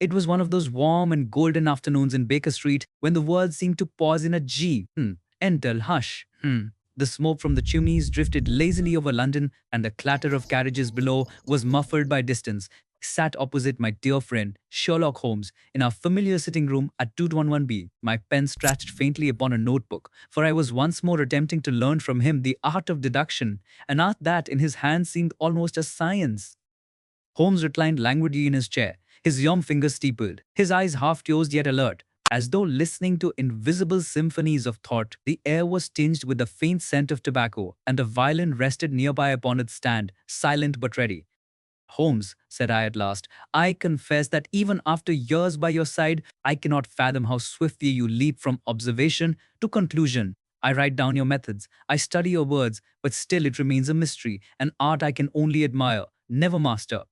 It was one of those warm and golden afternoons in Baker Street when the world seemed to pause in a gentle hush. The smoke from the chimneys drifted lazily over London, and the clatter of carriages below was muffled by distance. I sat opposite my dear friend, Sherlock Holmes, in our familiar sitting room at 211B, my pen scratched faintly upon a notebook, for I was once more attempting to learn from him the art of deduction, an art that in his hands seemed almost a science. Holmes reclined languidly in his chair, his yom fingers steepled, his eyes half closed yet alert. As though listening to invisible symphonies of thought, the air was tinged with the faint scent of tobacco, and a violin rested nearby upon its stand, silent but ready. Holmes, said I at last, I confess that even after years by your side, I cannot fathom how swiftly you leap from observation to conclusion. I write down your methods, I study your words, but still it remains a mystery, an art I can only admire, never master.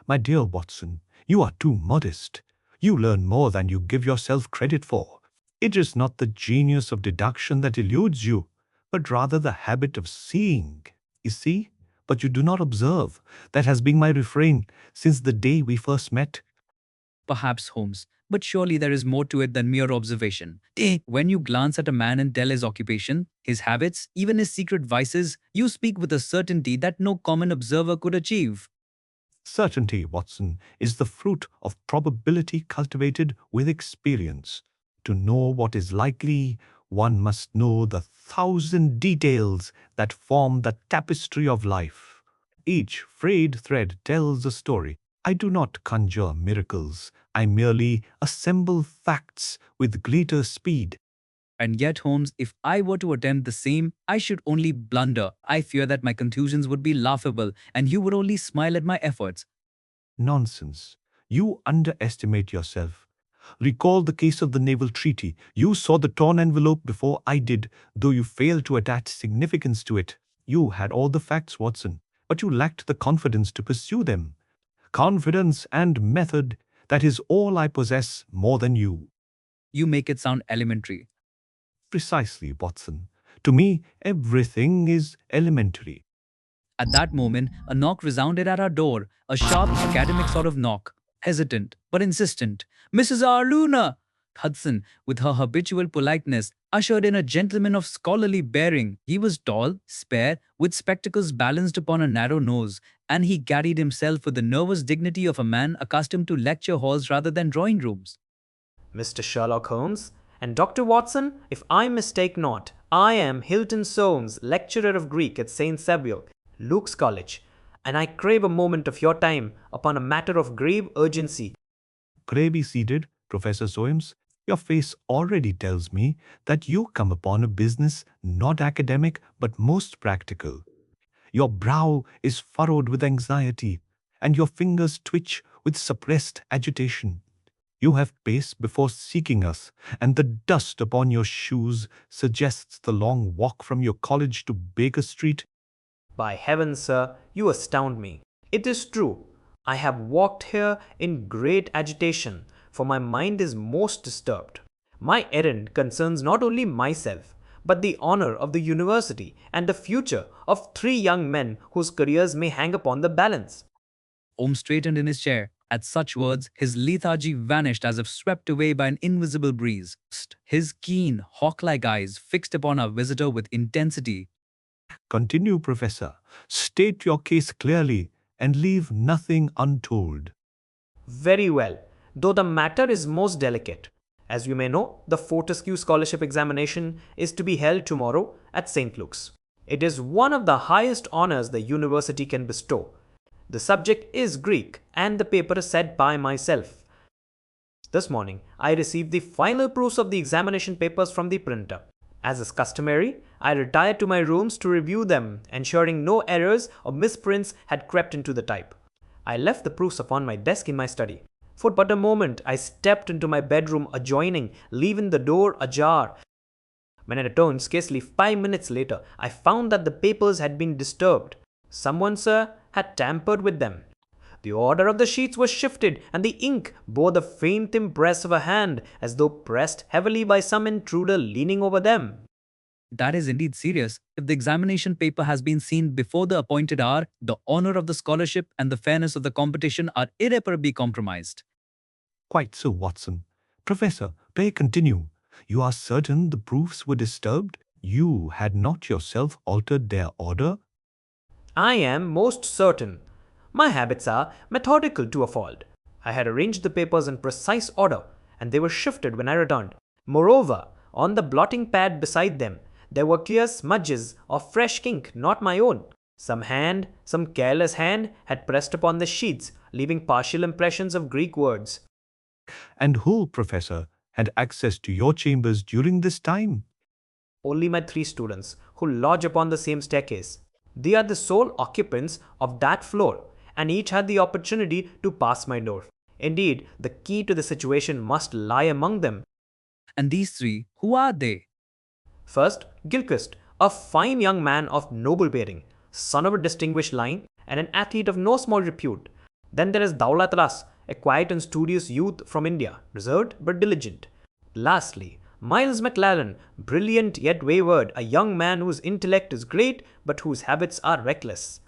My dear Watson, you are too modest. You learn more than you give yourself credit for. It is not the genius of deduction that eludes you, but rather the habit of seeing. You see, but you do not observe. That has been my refrain since the day we first met. Perhaps, Holmes, but surely there is more to it than mere observation. When you glance at a man and tell his occupation, his habits, even his secret vices, you speak with a certainty that no common observer could achieve. Certainty, Watson, is the fruit of probability cultivated with experience. To know what is likely, one must know the thousand details that form the tapestry of life. Each frayed thread tells a story. I do not conjure miracles. I merely assemble facts with greater speed. And yet, Holmes, if I were to attempt the same, I should only blunder. I fear that my conclusions would be laughable, and you would only smile at my efforts. Nonsense. You underestimate yourself. Recall the case of the naval treaty. You saw the torn envelope before I did, though you failed to attach significance to it. You had all the facts, Watson, but you lacked the confidence to pursue them. Confidence and method, that is all I possess more than you. You make it sound elementary. Precisely, Watson. To me, everything is elementary. At that moment, a knock resounded at our door, a sharp, academic sort of knock, hesitant but insistent. Mrs. Arluna! Hudson, with her habitual politeness, ushered in a gentleman of scholarly bearing. He was tall, spare, with spectacles balanced upon a narrow nose, and he carried himself with the nervous dignity of a man accustomed to lecture halls rather than drawing rooms. Mr. Sherlock Holmes and Dr. Watson, if I mistake not, I am Hilton Soames, lecturer of Greek at St. Saviour, Luke's College, and I crave a moment of your time upon a matter of grave urgency. Pray be seated, Professor Soames. Your face already tells me that you come upon a business not academic but most practical. Your brow is furrowed with anxiety, and your fingers twitch with suppressed agitation. You have paced before seeking us, and the dust upon your shoes suggests the long walk from your college to Baker Street. By heaven, sir, you astound me. It is true. I have walked here in great agitation, for my mind is most disturbed. My errand concerns not only myself, but the honor of the university and the future of three young men whose careers may hang upon the balance. Holmes straightened in his chair. At such words, his lethargy vanished as if swept away by an invisible breeze. His keen, hawk-like eyes fixed upon our visitor with intensity. Continue, Professor. State your case clearly and leave nothing untold. Very well, though the matter is most delicate. As you may know, the Fortescue Scholarship Examination is to be held tomorrow at St. Luke's. It is one of the highest honors the university can bestow. The subject is Greek, and the paper is set by myself. This morning, I received the final proofs of the examination papers from the printer. As is customary, I retired to my rooms to review them, ensuring no errors or misprints had crept into the type. I left the proofs upon my desk in my study. For but a moment, I stepped into my bedroom adjoining, leaving the door ajar. When I returned scarcely 5 minutes later, I found that the papers had been disturbed. Someone, sir, had tampered with them. The order of the sheets was shifted, and the ink bore the faint impress of a hand, as though pressed heavily by some intruder leaning over them. That is indeed serious. If the examination paper has been seen before the appointed hour, the honor of the scholarship and the fairness of the competition are irreparably compromised. Quite so, Watson. Professor, pray continue. You are certain the proofs were disturbed? You had not yourself altered their order? I am most certain. My habits are methodical to a fault. I had arranged the papers in precise order, and they were shifted when I returned. Moreover, on the blotting pad beside them, there were clear smudges of fresh ink, not my own. Some careless hand, had pressed upon the sheets, leaving partial impressions of Greek words. And who, Professor, had access to your chambers during this time? Only my three students, who lodge upon the same staircase. They are the sole occupants of that floor, and each had the opportunity to pass my door. Indeed, the key to the situation must lie among them. And these three, who are they? First, Gilchrist, a fine young man of noble bearing, son of a distinguished line, and an athlete of no small repute. Then there is Daulat Ras, a quiet and studious youth from India, reserved but diligent. Lastly, Miles McLaren, brilliant yet wayward, a young man whose intellect is great but whose habits are reckless.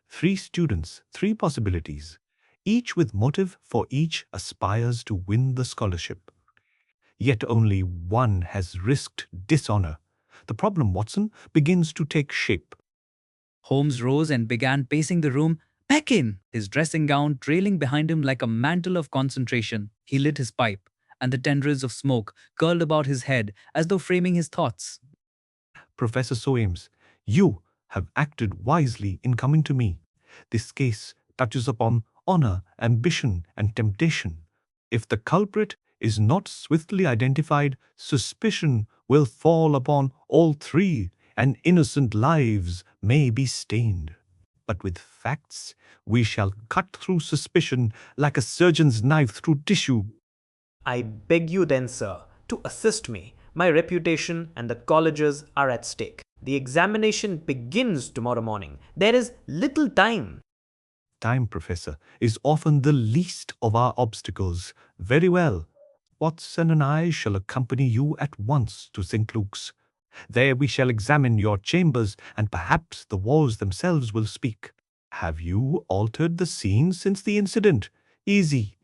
3 students, 3 possibilities. Each with motive, for each aspires to win the scholarship. Yet only one has risked dishonor. The problem, Watson, begins to take shape. Holmes rose and began pacing the room. Back in! His dressing gown trailing behind him like a mantle of concentration. He lit his pipe, and the tendrils of smoke curled about his head as though framing his thoughts. Professor Soames, you have acted wisely in coming to me. This case touches upon honor, ambition, and temptation. If the culprit is not swiftly identified, suspicion will fall upon all three, and innocent lives may be stained. But with facts, we shall cut through suspicion like a surgeon's knife through tissue. I beg you then, sir, to assist me. My reputation and the college's are at stake. The examination begins tomorrow morning. There is little time. Time, Professor, is often the least of our obstacles. Very well. Watson and I shall accompany you at once to St. Luke's. There we shall examine your chambers, and perhaps the walls themselves will speak. Have you altered the scene since the incident? Easy.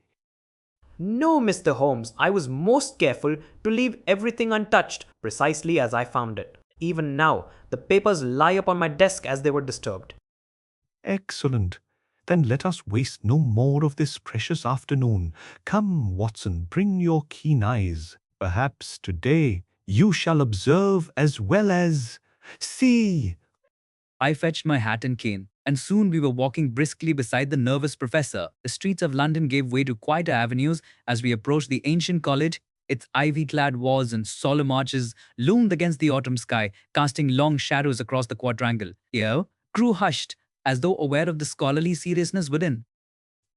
No, Mr. Holmes, I was most careful to leave everything untouched, precisely as I found it. Even now, the papers lie upon my desk as they were disturbed. Excellent. Then let us waste no more of this precious afternoon. Come, Watson, bring your keen eyes. Perhaps today you shall observe as well as see. I fetched my hat and cane, and soon we were walking briskly beside the nervous professor. The streets of London gave way to quieter avenues as we approached the ancient college. Its ivy-clad walls and solemn arches loomed against the autumn sky, casting long shadows across the quadrangle. Here grew hushed, as though aware of the scholarly seriousness within.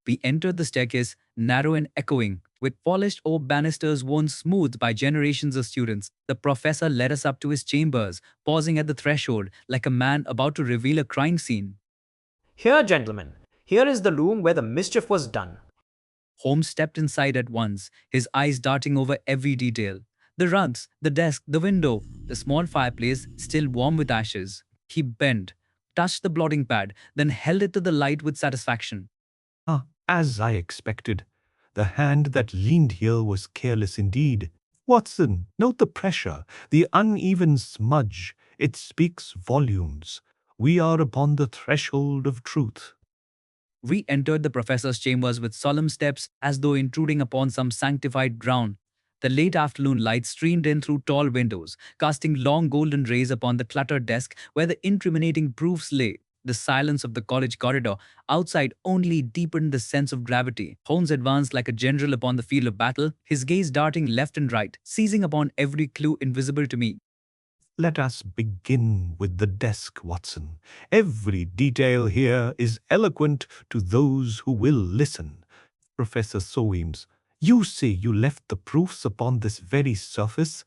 We entered the staircase, narrow and echoing, with polished oak banisters worn smooth by generations of students. The professor led us up to his chambers, pausing at the threshold like a man about to reveal a crime scene. Here, gentlemen, here is the room where the mischief was done. Holmes stepped inside at once, his eyes darting over every detail. The rugs, the desk, the window, the small fireplace still warm with ashes. He bent, touched the blotting pad, then held it to the light with satisfaction. As I expected. The hand that leaned here was careless indeed. Watson, note the pressure, the uneven smudge. It speaks volumes. We are upon the threshold of truth. We entered the professor's chambers with solemn steps as though intruding upon some sanctified ground. The late afternoon light streamed in through tall windows, casting long golden rays upon the cluttered desk where the incriminating proofs lay. The silence of the college corridor outside only deepened the sense of gravity. Holmes advanced like a general upon the field of battle, his gaze darting left and right, seizing upon every clue invisible to me. Let us begin with the desk, Watson. Every detail here is eloquent to those who will listen. Professor Soames, you say you left the proofs upon this very surface?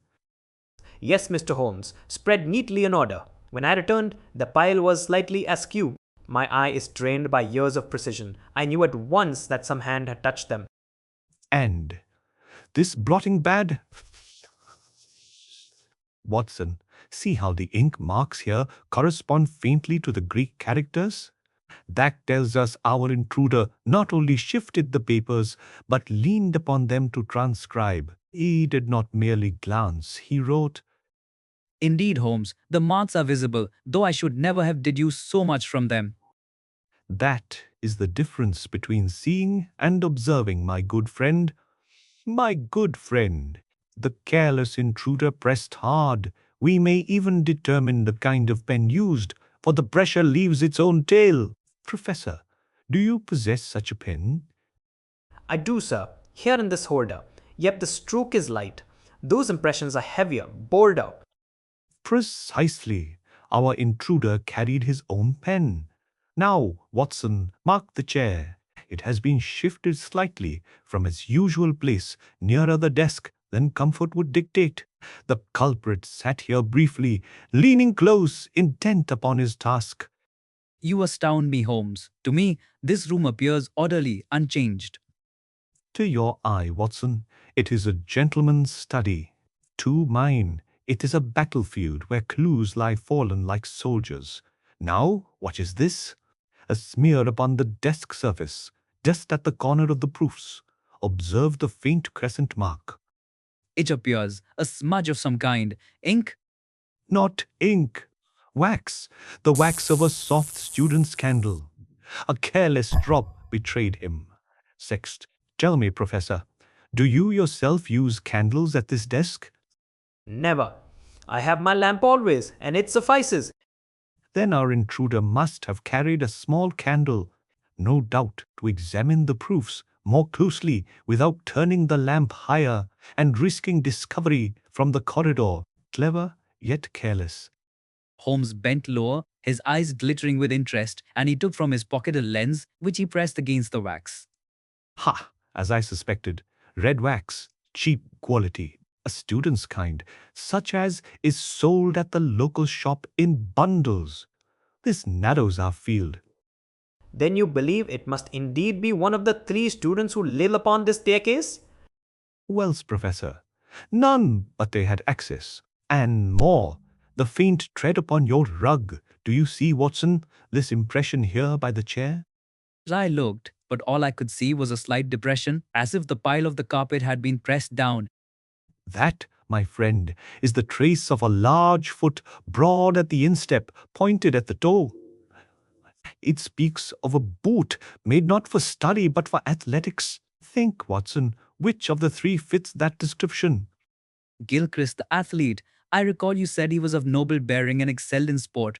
Yes, Mr. Holmes, spread neatly in order. When I returned, the pile was slightly askew. My eye is trained by years of precision. I knew at once that some hand had touched them. And this blotting pad? Watson, see how the ink marks here correspond faintly to the Greek characters? That tells us our intruder not only shifted the papers, but leaned upon them to transcribe. He did not merely glance, he wrote. Indeed, Holmes, the marks are visible, though I should never have deduced so much from them. That is the difference between seeing and observing, my good friend. My good friend, the careless intruder pressed hard. We may even determine the kind of pen used, for the pressure leaves its own tail. Professor, do you possess such a pen? I do, sir, here in this holder. Yet the stroke is light. Those impressions are heavier, bolder. Precisely. Our intruder carried his own pen. Now, Watson, mark the chair. It has been shifted slightly from its usual place nearer the desk than comfort would dictate. The culprit sat here briefly, leaning close, intent upon his task. You astound me, Holmes. To me, this room appears orderly, unchanged. To your eye, Watson, it is a gentleman's study. To mine, it is a battlefield where clues lie fallen like soldiers. Now, what is this? A smear upon the desk surface, just at the corner of the proofs. Observe the faint crescent mark. It appears a smudge of some kind. Ink? Not ink. Wax. The wax of a soft student's candle. A careless drop betrayed him. Sext, tell me, Professor, do you yourself use candles at this desk? Never. I have my lamp always, and it suffices. Then our intruder must have carried a small candle, no doubt to examine the proofs more closely without turning the lamp higher and risking discovery from the corridor. Clever, yet careless. Holmes bent lower, his eyes glittering with interest, and he took from his pocket a lens which he pressed against the wax. Ha! As I suspected, red wax, cheap quality, a student's kind, such as is sold at the local shop in bundles. This narrows our field. Then you believe it must indeed be one of the 3 students who live upon this staircase? Wells, Professor, none but they had access. And more, the faint tread upon your rug. Do you see, Watson, this impression here by the chair? I looked, but all I could see was a slight depression, as if the pile of the carpet had been pressed down. That, my friend, is the trace of a large foot, broad at the instep, pointed at the toe. It speaks of a boot made not for study but for athletics. Think, Watson, which of the 3 fits that description? Gilchrist, the athlete. I recall you said he was of noble bearing and excelled in sport.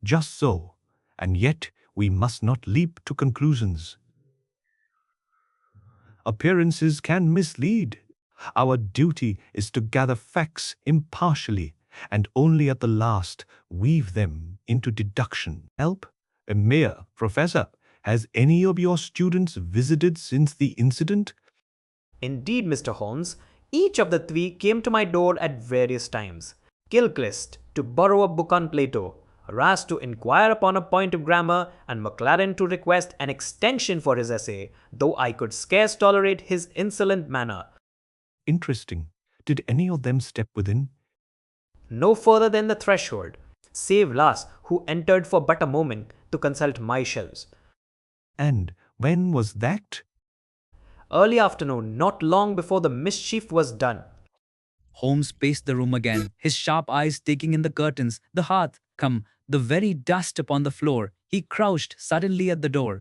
Just so. And yet we must not leap to conclusions. Appearances can mislead. Our duty is to gather facts impartially and only at the last weave them into deduction. Help? Mayor, Professor, has any of your students visited since the incident? Indeed, Mr. Holmes, each of the 3 came to my door at various times. Gilchrist to borrow a book on Plato, Ras to inquire upon a point of grammar, and Maclaren to request an extension for his essay, though I could scarce tolerate his insolent manner. Interesting. Did any of them step within? No further than the threshold, save Las, who entered for but a moment to consult my shelves. And when was that? Early afternoon, not long before the mischief was done. Holmes paced the room again, his sharp eyes taking in the curtains, the hearth, the very dust upon the floor. He crouched suddenly at the door.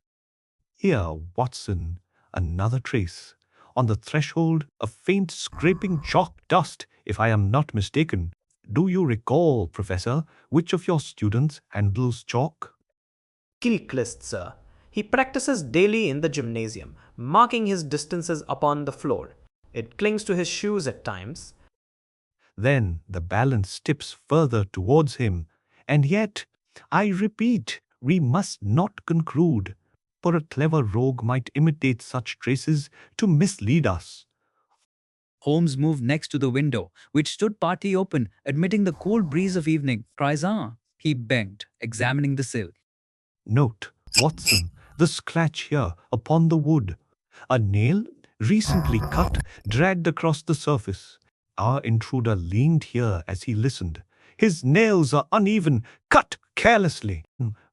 Here, Watson, another trace. On the threshold, a faint scraping chalk dust, if I am not mistaken. Do you recall, Professor, which of your students handles chalk? Gilchrist, sir. He practices daily in the gymnasium, marking his distances upon the floor. It clings to his shoes at times. Then the balance tips further towards him. And yet, I repeat, we must not conclude, for a clever rogue might imitate such traces to mislead us. Holmes moved next to the window, which stood partly open, admitting the cool breeze of evening. Croissant, he begged, examining the sill. Note, Watson, the scratch here upon the wood. A nail, recently cut, dragged across the surface. Our intruder leaned here as he listened. His nails are uneven, cut carelessly.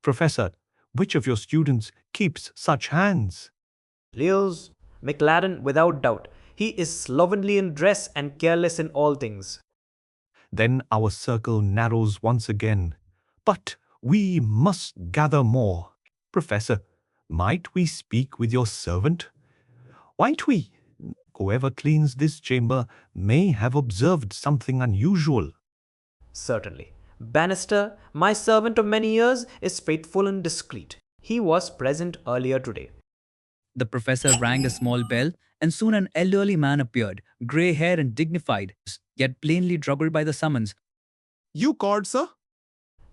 Professor, Which of your students keeps such hands? Leo's McLaren, without doubt. He is slovenly in dress and careless in all things. Then our circle narrows once again. But we must gather more. Professor, might we speak with your servant? Might we? Whoever cleans this chamber may have observed something unusual. Certainly. Bannister, my servant of many years, is faithful and discreet. He was present earlier today. The professor rang a small bell, and soon an elderly man appeared, grey haired and dignified, yet plainly troubled by the summons. You called, sir?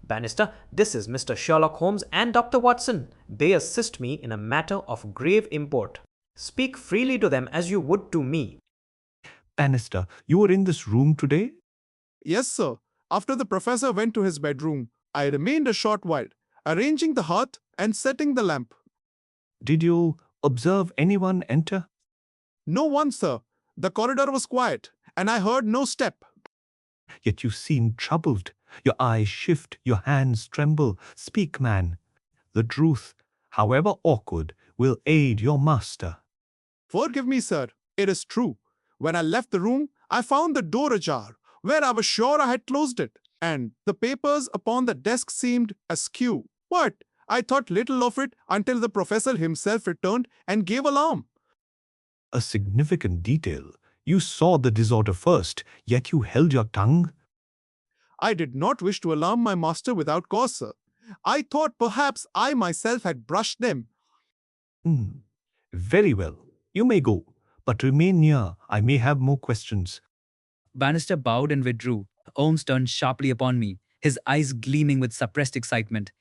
Bannister, this is Mr. Sherlock Holmes and Dr. Watson. They assist me in a matter of grave import. Speak freely to them as you would to me. Bannister, you were in this room today? Yes, sir. After the professor went to his bedroom, I remained a short while, arranging the hearth and setting the lamp. Did you observe anyone enter? No one, sir. The corridor was quiet, and I heard no step. Yet you seem troubled. Your eyes shift, your hands tremble. Speak, man. The truth, however awkward, will aid your master. Forgive me, sir. It is true. When I left the room, I found the door ajar, where I was sure I had closed it, and the papers upon the desk seemed askew. But I thought little of it until the professor himself returned and gave alarm. A significant detail. You saw the disorder first, yet you held your tongue. I did not wish to alarm my master without cause, sir. I thought perhaps I myself had brushed them. Hmm. Very well. You may go, but remain near. I may have more questions. Bannister bowed and withdrew. Holmes turned sharply upon me, his eyes gleaming with suppressed excitement.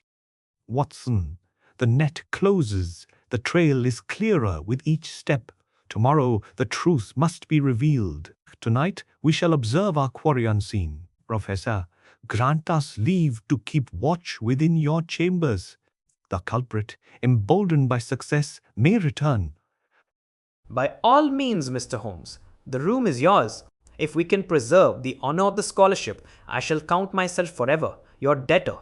Watson, the net closes. The trail is clearer with each step. Tomorrow the truth must be revealed. Tonight we shall observe our quarry unseen. Professor, grant us leave to keep watch within your chambers. The culprit, emboldened by success, may return. By all means, Mr. Holmes. The room is yours. If we can preserve the honor of the scholarship, I shall count myself forever your debtor.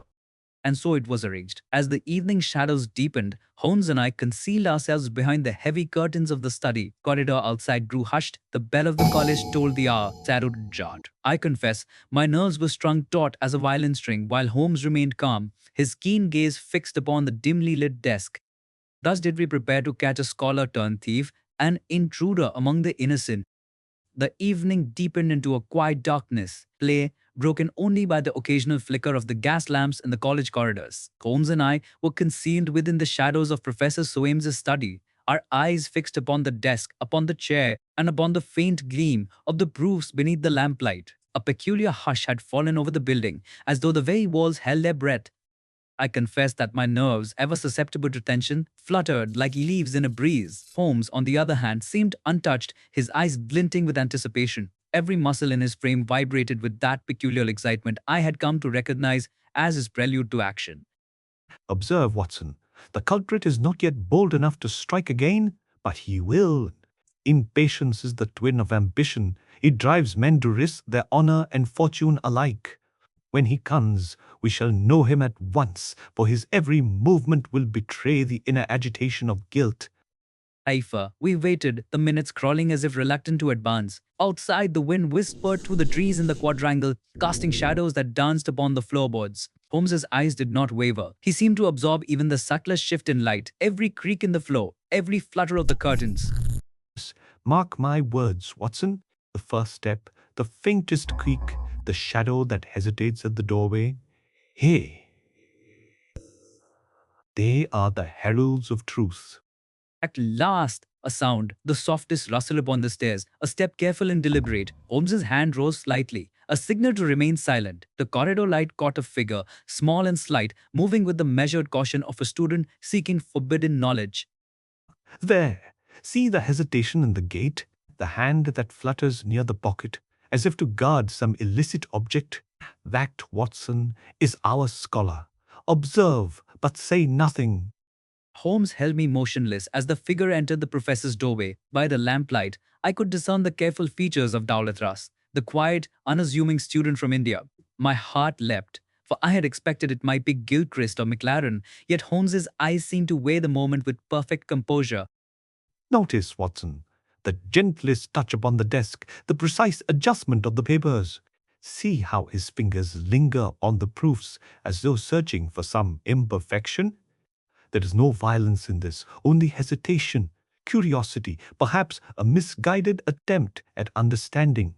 And so it was arranged. As the evening shadows deepened, Holmes and I concealed ourselves behind the heavy curtains of the study. Corridor outside grew hushed. The bell of the college told the hour. Shadow jarred. I confess, my nerves were strung taut as a violin string, while Holmes remained calm, his keen gaze fixed upon the dimly lit desk. Thus did we prepare to catch a scholar turned thief, an intruder among the innocent. The evening deepened into a quiet darkness, play broken only by the occasional flicker of the gas lamps in the college corridors. Holmes and I were concealed within the shadows of Professor Soames's study, our eyes fixed upon the desk, upon the chair, and upon the faint gleam of the proofs beneath the lamplight. A peculiar hush had fallen over the building, as though the very walls held their breath. I confess that my nerves, ever susceptible to tension, fluttered like leaves in a breeze. Holmes, on the other hand, seemed untouched, his eyes glinting with anticipation. Every muscle in his frame vibrated with that peculiar excitement I had come to recognize as his prelude to action. Observe, Watson, the culprit is not yet bold enough to strike again, but he will. Impatience is the twin of ambition. It drives men to risk their honor and fortune alike. When he comes, we shall know him at once, for his every movement will betray the inner agitation of guilt. Haifa, we waited, the minutes crawling as if reluctant to advance. Outside, the wind whispered through the trees in the quadrangle, casting shadows that danced upon the floorboards. Holmes's eyes did not waver. He seemed to absorb even the subtlest shift in light, every creak in the floor, every flutter of the curtains. Mark my words, Watson. The first step, the faintest creak, the shadow that hesitates at the doorway. Hey, they are the heralds of truth. At last, a sound, the softest rustle upon the stairs, a step careful and deliberate. Holmes's hand rose slightly, a signal to remain silent. The corridor light caught a figure, small and slight, moving with the measured caution of a student seeking forbidden knowledge. There, see the hesitation in the gait, the hand that flutters near the pocket, as if to guard some illicit object. That, Watson, is our scholar. Observe, but say nothing. Holmes held me motionless as the figure entered the professor's doorway. By the lamplight, I could discern the careful features of Dowlath Ras, the quiet, unassuming student from India. My heart leapt. For I had expected it might be Gilchrist or McLaren, yet Holmes's eyes seemed to weigh the moment with perfect composure. Notice, Watson, the gentlest touch upon the desk, the precise adjustment of the papers. See how his fingers linger on the proofs as though searching for some imperfection. There is no violence in this, only hesitation, curiosity, perhaps a misguided attempt at understanding.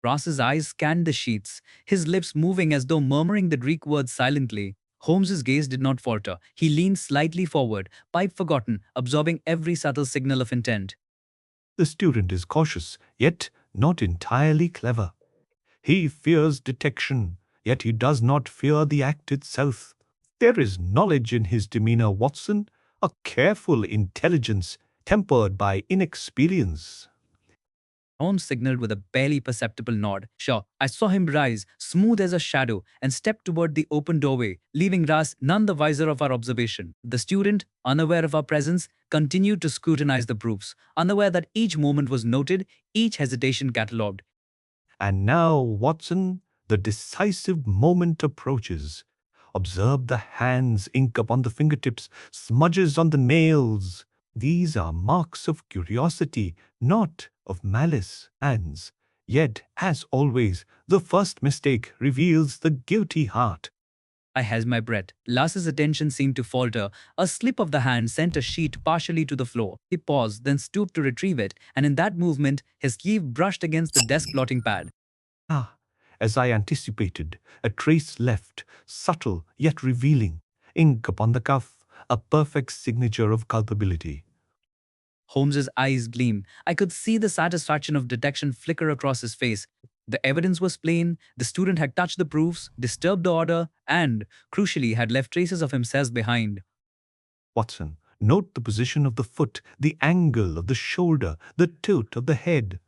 Ross's eyes scanned the sheets, his lips moving as though murmuring the Greek words silently. Holmes's gaze did not falter. He leaned slightly forward, pipe forgotten, absorbing every subtle signal of intent. The student is cautious, yet not entirely clever. He fears detection, yet he does not fear the act itself. There is knowledge in his demeanor, Watson, a careful intelligence tempered by inexperience. Holmes signaled with a barely perceptible nod. Sure, I saw him rise, smooth as a shadow, and step toward the open doorway, leaving Ras none the wiser of our observation. The student, unaware of our presence, continued to scrutinize the proofs, unaware that each moment was noted, each hesitation catalogued. And now, Watson, the decisive moment approaches. Observe the hands, ink upon the fingertips, smudges on the nails. These are marks of curiosity, not of malice. Hands. Yet, as always, the first mistake reveals the guilty heart. I held my breath. Las's attention seemed to falter. A slip of the hand sent a sheet partially to the floor. He paused, then stooped to retrieve it, and in that movement, his sleeve brushed against the desk blotting pad. Ah, as I anticipated, a trace left, subtle yet revealing. Ink upon the cuff, a perfect signature of culpability. Holmes's eyes gleamed. I could see the satisfaction of detection flicker across his face. The evidence was plain. The student had touched the proofs, disturbed the order, and, crucially, had left traces of himself behind. Watson, note the position of the foot, the angle of the shoulder, the tilt of the head.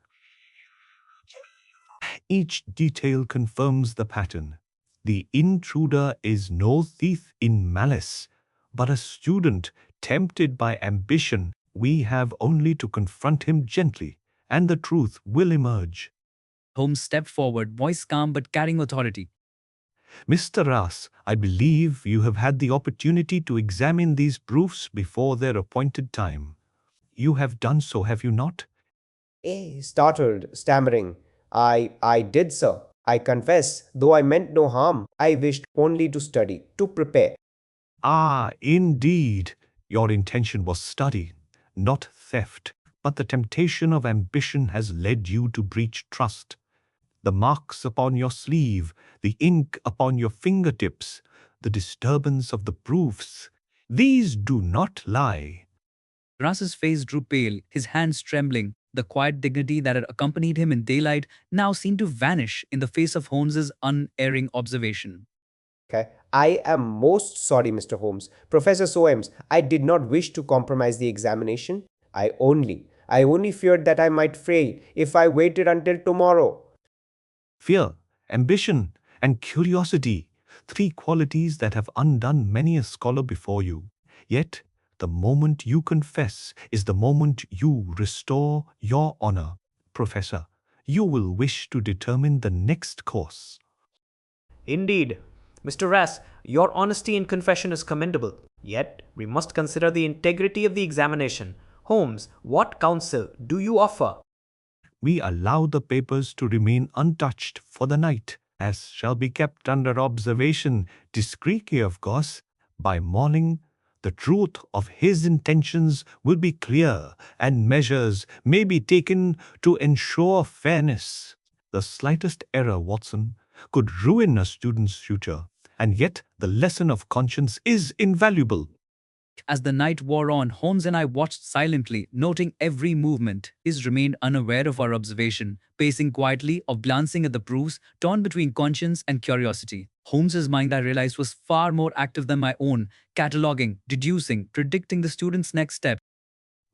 Each detail confirms the pattern. The intruder is no thief in malice, but a student tempted by ambition. We have only to confront him gently, and the truth will emerge. Holmes stepped forward, voice calm but carrying authority. Mr. Ross, I believe you have had the opportunity to examine these proofs before their appointed time. You have done so, have you not? Startled, stammering. I did, sir. I confess, though I meant no harm, I wished only to study, to prepare. Ah, indeed. Your intention was study, not theft. But the temptation of ambition has led you to breach trust. The marks upon your sleeve, the ink upon your fingertips, the disturbance of the proofs, these do not lie. Ras's face grew pale, his hands trembling. The quiet dignity that had accompanied him in daylight now seemed to vanish in the face of Holmes's unerring observation. Okay. I am most sorry, Mr. Holmes. Professor Soames, I did not wish to compromise the examination. I only feared that I might fail if I waited until tomorrow. Fear, ambition, and curiosity, three qualities that have undone many a scholar before you. Yet, the moment you confess is the moment you restore your honor. Professor, you will wish to determine the next course. Indeed, Mr. Rass, your honesty in confession is commendable. Yet, we must consider the integrity of the examination. Holmes, what counsel do you offer? We allow the papers to remain untouched for the night, as shall be kept under observation, discreetly of course. By morning, the truth of his intentions will be clear, and measures may be taken to ensure fairness. The slightest error, Watson, could ruin a student's future, and yet the lesson of conscience is invaluable. As the night wore on, Holmes and I watched silently, noting every movement. His remained unaware of our observation, pacing quietly or glancing at the proofs, torn between conscience and curiosity. Holmes's mind, I realized, was far more active than my own, cataloguing, deducing, predicting the student's next step.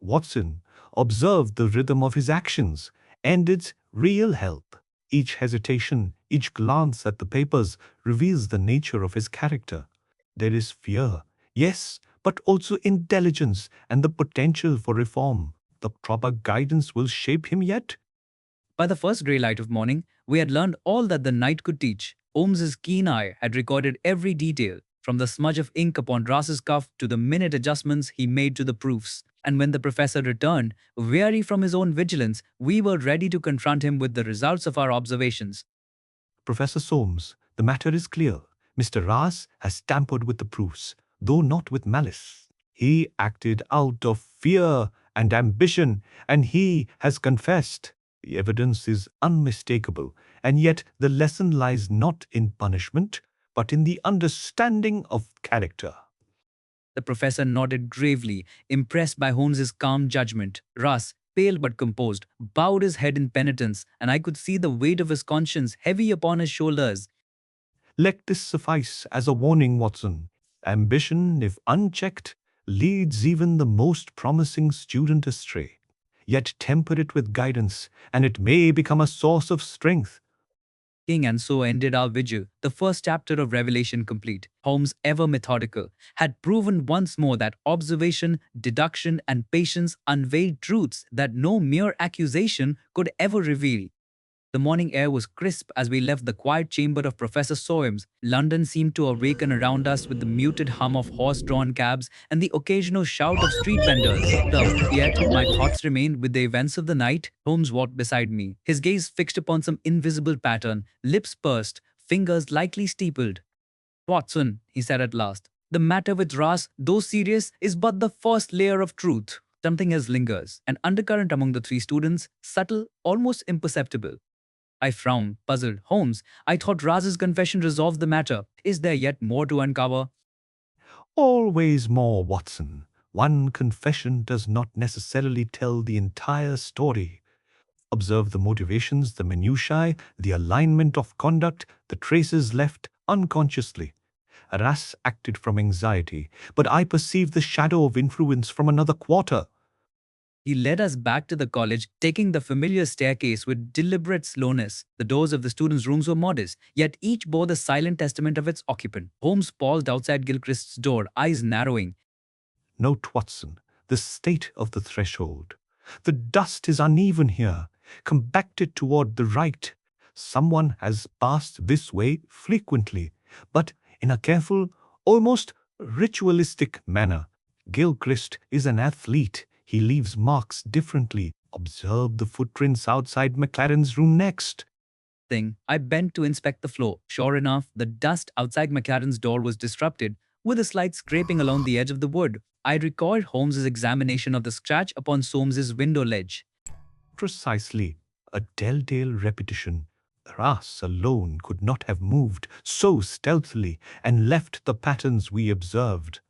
Watson observed the rhythm of his actions and its real help. Each hesitation, each glance at the papers reveals the nature of his character. There is fear, yes, but also intelligence and the potential for reform. The proper guidance will shape him yet. By the first grey light of morning, we had learned all that the night could teach. Holmes's keen eye had recorded every detail, from the smudge of ink upon Ross's cuff to the minute adjustments he made to the proofs. And when the professor returned, weary from his own vigilance, we were ready to confront him with the results of our observations. Professor Soames, the matter is clear. Mr. Ross has tampered with the proofs, though not with malice. He acted out of fear and ambition, and he has confessed. The evidence is unmistakable, and yet the lesson lies not in punishment, but in the understanding of character. The professor nodded gravely, impressed by Holmes's calm judgment. Russ, pale but composed, bowed his head in penitence, and I could see the weight of his conscience heavy upon his shoulders. Let this suffice as a warning, Watson. Ambition, if unchecked, leads even the most promising student astray. Yet temper it with guidance, and it may become a source of strength. King, and so ended our vigil, the first chapter of Revelation complete. Holmes, ever methodical, had proven once more that observation, deduction, and patience unveiled truths that no mere accusation could ever reveal. The morning air was crisp as we left the quiet chamber of Professor Soames. London seemed to awaken around us with the muted hum of horse-drawn cabs and the occasional shout of street vendors. Yet, my thoughts remained with the events of the night. Holmes walked beside me, his gaze fixed upon some invisible pattern, lips pursed, fingers lightly steepled. "Watson," he said at last, "the matter with Ross, though serious, is but the first layer of truth. Something else lingers, an undercurrent among the three students, subtle, almost imperceptible." I frowned, puzzled. "Holmes, I thought Raz's confession resolved the matter. Is there yet more to uncover?" Always more, Watson. One confession does not necessarily tell the entire story. Observe the motivations, the minutiae, the alignment of conduct, the traces left unconsciously. Ras acted from anxiety, but I perceived the shadow of influence from another quarter. He led us back to the college, taking the familiar staircase with deliberate slowness. The doors of the students' rooms were modest, yet each bore the silent testament of its occupant. Holmes paused outside Gilchrist's door, eyes narrowing. Note, Watson, the state of the threshold. The dust is uneven here, compacted toward the right. Someone has passed this way frequently, but in a careful, almost ritualistic manner. Gilchrist is an athlete. He leaves marks differently. Observe the footprints outside McLaren's room next. I bent to inspect the floor. Sure enough, the dust outside McLaren's door was disrupted, with a slight scraping along the edge of the wood. I recalled Holmes's examination of the scratch upon Soames's window ledge. Precisely, a telltale repetition. Ras alone could not have moved so stealthily and left the patterns we observed.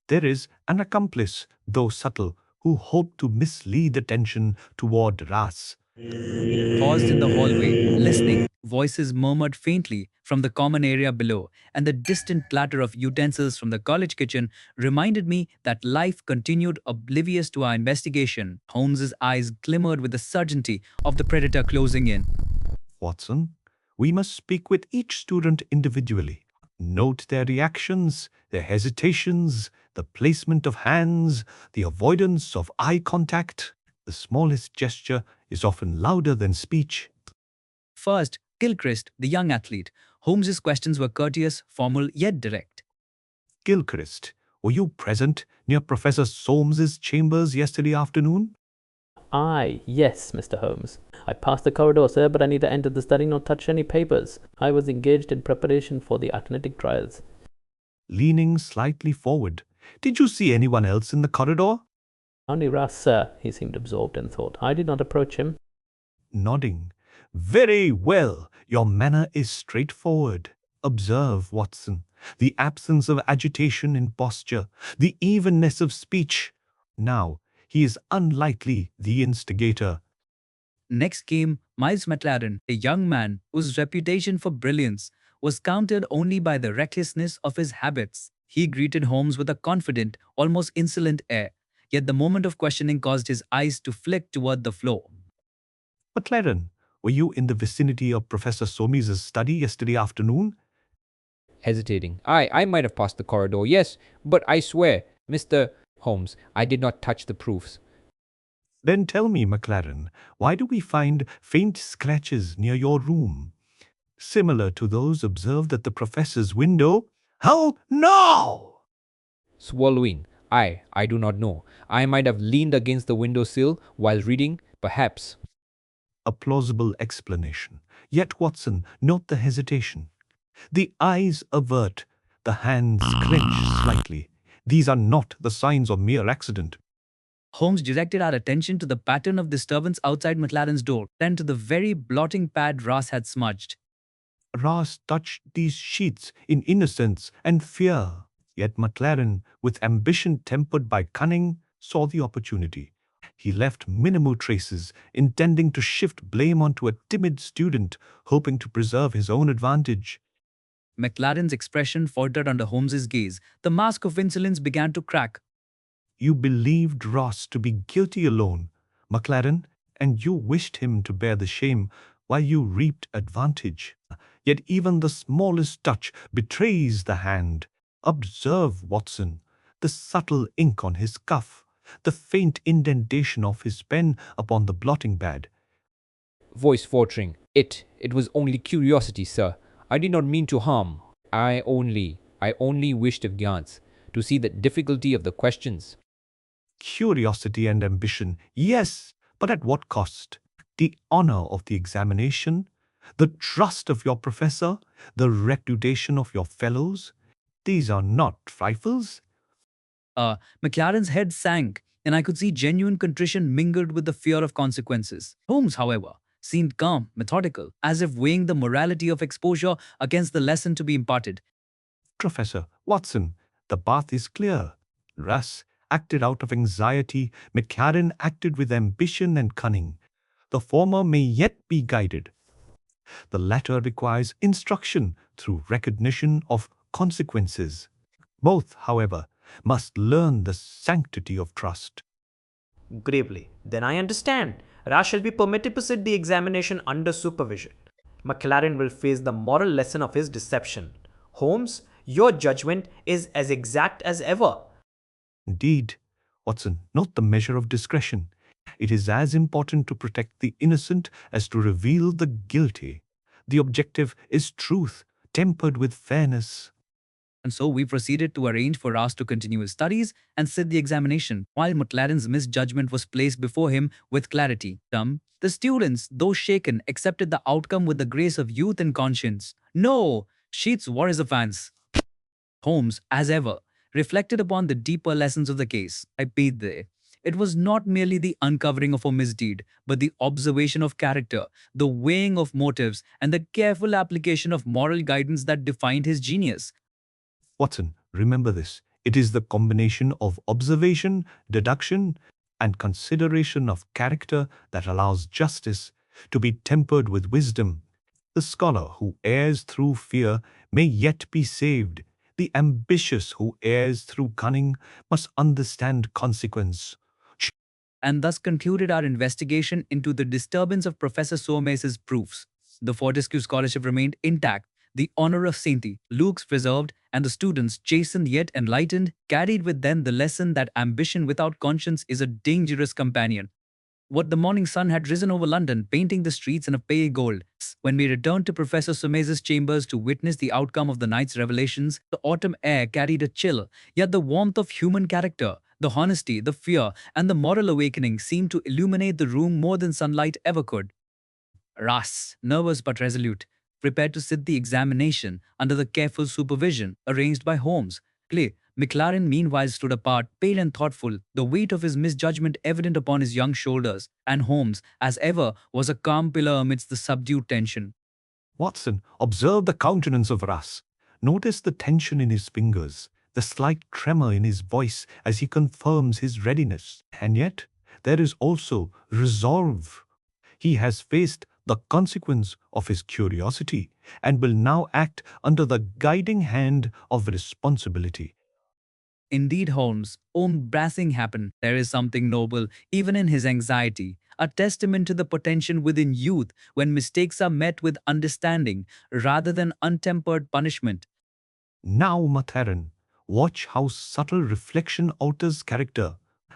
There is an accomplice, though subtle, who hoped to mislead attention toward Ras. Paused in the hallway, listening. Voices murmured faintly from the common area below, and the distant clatter of utensils from the college kitchen reminded me that life continued oblivious to our investigation. Holmes's eyes glimmered with the certainty of the predator closing in. Watson, we must speak with each student individually. Note their reactions, their hesitations, the placement of hands, the avoidance of eye contact. The smallest gesture is often louder than speech. First, Gilchrist, the young athlete. Holmes's questions were courteous, formal, yet direct. Gilchrist, were you present near Professor Soames's chambers yesterday afternoon? Aye, yes, Mr. Holmes. I passed the corridor, sir, but I neither entered the study nor touched any papers. I was engaged in preparation for the athletic trials. Leaning slightly forward, did you see anyone else in the corridor? Only Ras, sir. He seemed absorbed in thought. I did not approach him. Nodding. Very well. Your manner is straightforward. Observe, Watson, the absence of agitation in posture, the evenness of speech. Now, he is unlikely the instigator. Next came Miles McLaren, a young man whose reputation for brilliance was countered only by the recklessness of his habits. He greeted Holmes with a confident, almost insolent air, yet the moment of questioning caused his eyes to flick toward the floor. McLaren, were you in the vicinity of Professor Soames's study yesterday afternoon? Hesitating. I might have passed the corridor, yes, but I swear, Mr. Holmes, I did not touch the proofs. Then tell me, McLaren, why do we find faint scratches near your room? similar to those observed at the professor's window. How no! Swallowing. I do not know. I might have leaned against the windowsill while reading, perhaps. A plausible explanation. Yet, Watson, note the hesitation. The eyes avert, the hands clench slightly. These are not the signs of mere accident. Holmes directed our attention to the pattern of disturbance outside McLaren's door, then to the very blotting pad Ross had smudged. Ross touched these sheets in innocence and fear. Yet McLaren, with ambition tempered by cunning, saw the opportunity. He left minimal traces, intending to shift blame onto a timid student, hoping to preserve his own advantage. McLaren's expression faltered under Holmes's gaze. The mask of insolence began to crack. You believed Ross to be guilty alone, McLaren, and you wished him to bear the shame while you reaped advantage. Yet even the smallest touch betrays the hand. Observe, Watson, the subtle ink on his cuff, the faint indentation of his pen upon the blotting pad. Voice faltering. It was only curiosity, sir. I did not mean to harm. I only wished a glance to see the difficulty of the questions. Curiosity and ambition, yes, but at what cost? The honor of the examination, the trust of your professor, the reputation of your fellows. These are not trifles. McLaren's head sank, and I could see genuine contrition mingled with the fear of consequences. Holmes, however, seemed calm, methodical, as if weighing the morality of exposure against the lesson to be imparted. Professor Watson, the path is clear. Russ acted out of anxiety, McLaren acted with ambition and cunning. The former may yet be guided. The latter requires instruction through recognition of consequences. Both, however, must learn the sanctity of trust. Gravely. Then I understand. Ra shall be permitted to sit the examination under supervision. McLaren will face the moral lesson of his deception. Holmes, your judgment is as exact as ever. Indeed, Watson, note the measure of discretion. It is as important to protect the innocent as to reveal the guilty. The objective is truth, tempered with fairness. And so we proceeded to arrange for Ross to continue his studies and sit the examination, while McLaren's misjudgment was placed before him with clarity. The students, though shaken, accepted the outcome with the grace of youth and conscience. No, Sheets wore his offense. Holmes, as ever, reflected upon the deeper lessons of the case. I paid there. It was not merely the uncovering of a misdeed, but the observation of character, the weighing of motives, and the careful application of moral guidance that defined his genius. Watson, remember this. It is the combination of observation, deduction, and consideration of character that allows justice to be tempered with wisdom. The scholar who errs through fear may yet be saved. The ambitious who errs through cunning must understand consequence. And thus concluded our investigation into the disturbance of Professor Soames's proofs. The Fortescue Scholarship remained intact, the honor of St. Luke's preserved, and the students, chastened yet enlightened, carried with them the lesson that ambition without conscience is a dangerous companion. What the morning sun had risen over London, painting the streets in a pale gold. When we returned to Professor Soames's chambers to witness the outcome of the night's revelations, the autumn air carried a chill, yet the warmth of human character, the honesty, the fear, and the moral awakening seemed to illuminate the room more than sunlight ever could. Ross, nervous but resolute, prepared to sit the examination under the careful supervision arranged by Holmes. McLaren meanwhile stood apart, pale and thoughtful, the weight of his misjudgment evident upon his young shoulders, and Holmes, as ever, was a calm pillar amidst the subdued tension. Watson, observe the countenance of Russ. Notice the tension in his fingers, the slight tremor in his voice as he confirms his readiness. And yet, there is also resolve. He has faced the consequence of his curiosity and will now act under the guiding hand of responsibility. Indeed, Holmes' own brassing happened. There is something noble, even in his anxiety, a testament to the potential within youth when mistakes are met with understanding rather than untempered punishment. Now, McLaren, watch how subtle reflection alters character.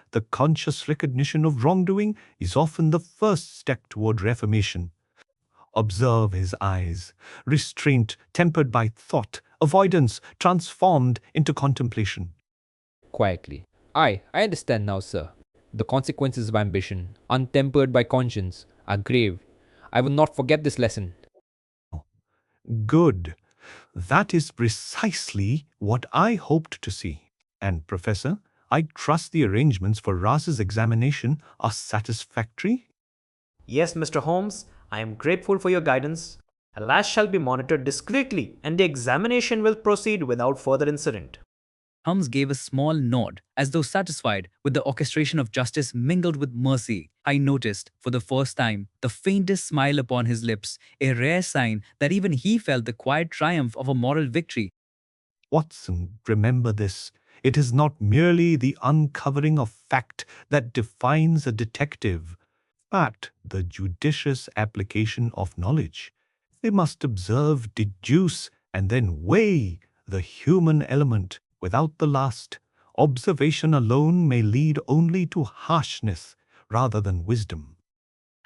The conscious recognition of wrongdoing is often the first step toward reformation. Observe his eyes, restraint tempered by thought, avoidance transformed into contemplation. Quietly. I understand now, sir. The consequences of ambition, untempered by conscience, are grave. I will not forget this lesson. Good. That is precisely what I hoped to see. And, Professor, I trust the arrangements for Raz's examination are satisfactory? Yes, Mr. Holmes, I am grateful for your guidance. Alas shall be monitored discreetly, and the examination will proceed without further incident. Holmes gave a small nod, as though satisfied with the orchestration of justice mingled with mercy. I noticed, for the first time, the faintest smile upon his lips, a rare sign that even he felt the quiet triumph of a moral victory. Watson, remember this. It is not merely the uncovering of fact that defines a detective, but the judicious application of knowledge. They must observe, deduce, and then weigh the human element. Without the last, observation alone may lead only to harshness rather than wisdom.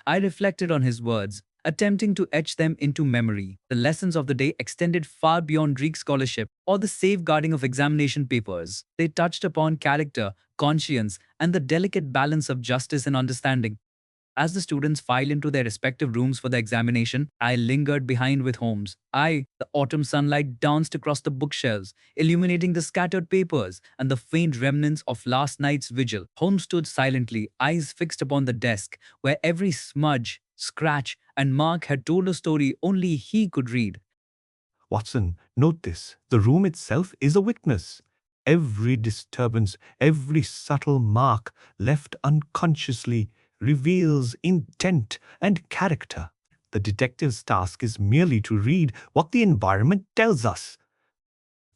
I reflected on his words, attempting to etch them into memory. The lessons of the day extended far beyond Greek scholarship or the safeguarding of examination papers. They touched upon character, conscience, and the delicate balance of justice and understanding. As the students filed into their respective rooms for the examination, I lingered behind with Holmes. The autumn sunlight danced across the bookshelves, illuminating the scattered papers and the faint remnants of last night's vigil. Holmes stood silently, eyes fixed upon the desk, where every smudge, scratch, and mark had told a story only he could read. Watson, note this. The room itself is a witness. Every disturbance, every subtle mark left unconsciously reveals intent and character. The detective's task is merely to read what the environment tells us.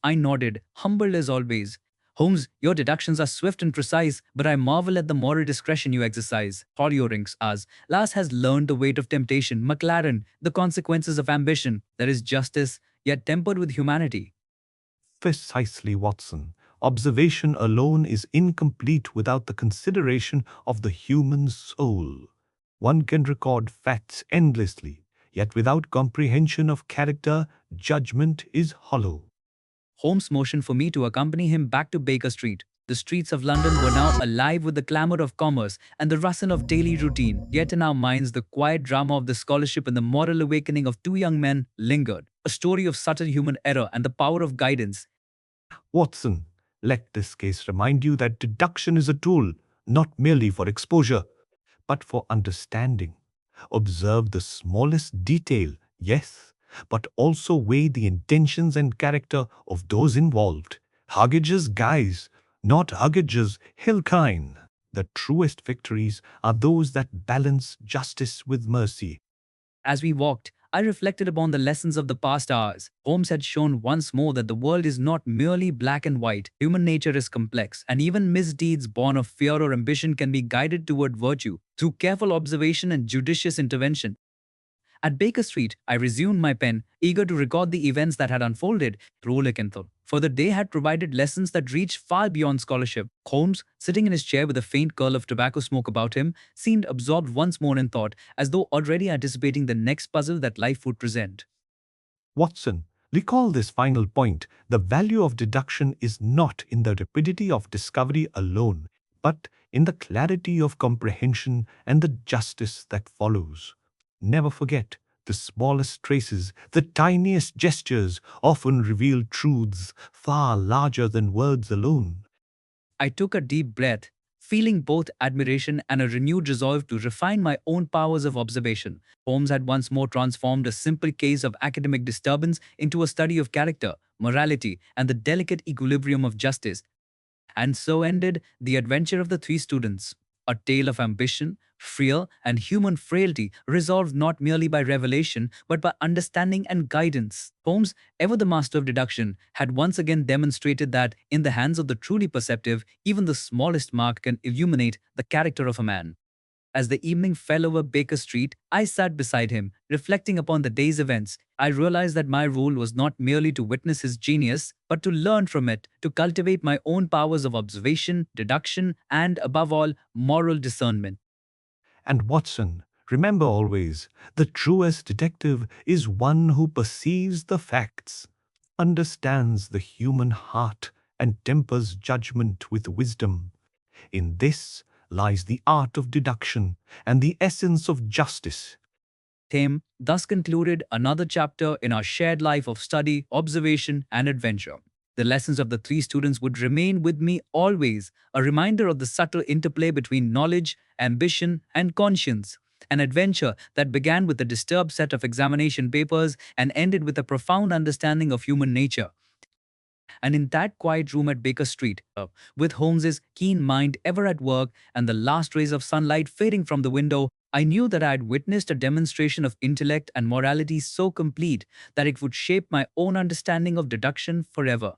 I nodded, humbled as always. Holmes, your deductions are swift and precise, but I marvel at the moral discretion you exercise. Hollyorinks as Lass has learned the weight of temptation, McLaren, the consequences of ambition. There is justice, yet tempered with humanity. Precisely, Watson. Observation alone is incomplete without the consideration of the human soul. One can record facts endlessly, yet without comprehension of character, judgment is hollow. Holmes motioned for me to accompany him back to Baker Street. The streets of London were now alive with the clamour of commerce and the rustle of daily routine. Yet in our minds, the quiet drama of the scholarship and the moral awakening of two young men lingered. A story of subtle human error and the power of guidance. Watson, let this case remind you that deduction is a tool, not merely for exposure, but for understanding. Observe the smallest detail, yes, but also weigh the intentions and character of those involved. Huggage's guise, not Huggage's Hilkine. The truest victories are those that balance justice with mercy. As we walked, I reflected upon the lessons of the past hours. Holmes had shown once more that the world is not merely black and white. Human nature is complex, and even misdeeds born of fear or ambition can be guided toward virtue through careful observation and judicious intervention. At Baker Street, I resumed my pen, eager to record the events that had unfolded through Lekenthal. For the day had provided lessons that reached far beyond scholarship. Holmes, sitting in his chair with a faint curl of tobacco smoke about him, seemed absorbed once more in thought, as though already anticipating the next puzzle that life would present. Watson, recall this final point. The value of deduction is not in the rapidity of discovery alone, but in the clarity of comprehension and the justice that follows. Never forget, the smallest traces, the tiniest gestures often reveal truths far larger than words alone. I took a deep breath, feeling both admiration and a renewed resolve to refine my own powers of observation. Holmes had once more transformed a simple case of academic disturbance into a study of character, morality, and the delicate equilibrium of justice. And so ended the adventure of the three students, a tale of ambition, fear, and human frailty, resolved not merely by revelation, but by understanding and guidance. Holmes, ever the master of deduction, had once again demonstrated that, in the hands of the truly perceptive, even the smallest mark can illuminate the character of a man. As the evening fell over Baker Street, I sat beside him, reflecting upon the day's events. I realized that my role was not merely to witness his genius, but to learn from it, to cultivate my own powers of observation, deduction, and, above all, moral discernment. And Watson, Remember always, the truest detective is one who perceives the facts, understands the human heart, and tempers judgment with wisdom. In this lies the art of deduction and the essence of justice. Thame thus concluded another chapter in our shared life of study, observation, and adventure. The lessons of the three students would remain with me always, a reminder of the subtle interplay between knowledge, ambition, and conscience. An adventure that began with a disturbed set of examination papers and ended with a profound understanding of human nature. And in that quiet room at Baker Street, with Holmes's keen mind ever at work and the last rays of sunlight fading from the window, I knew that I had witnessed a demonstration of intellect and morality so complete that it would shape my own understanding of deduction forever.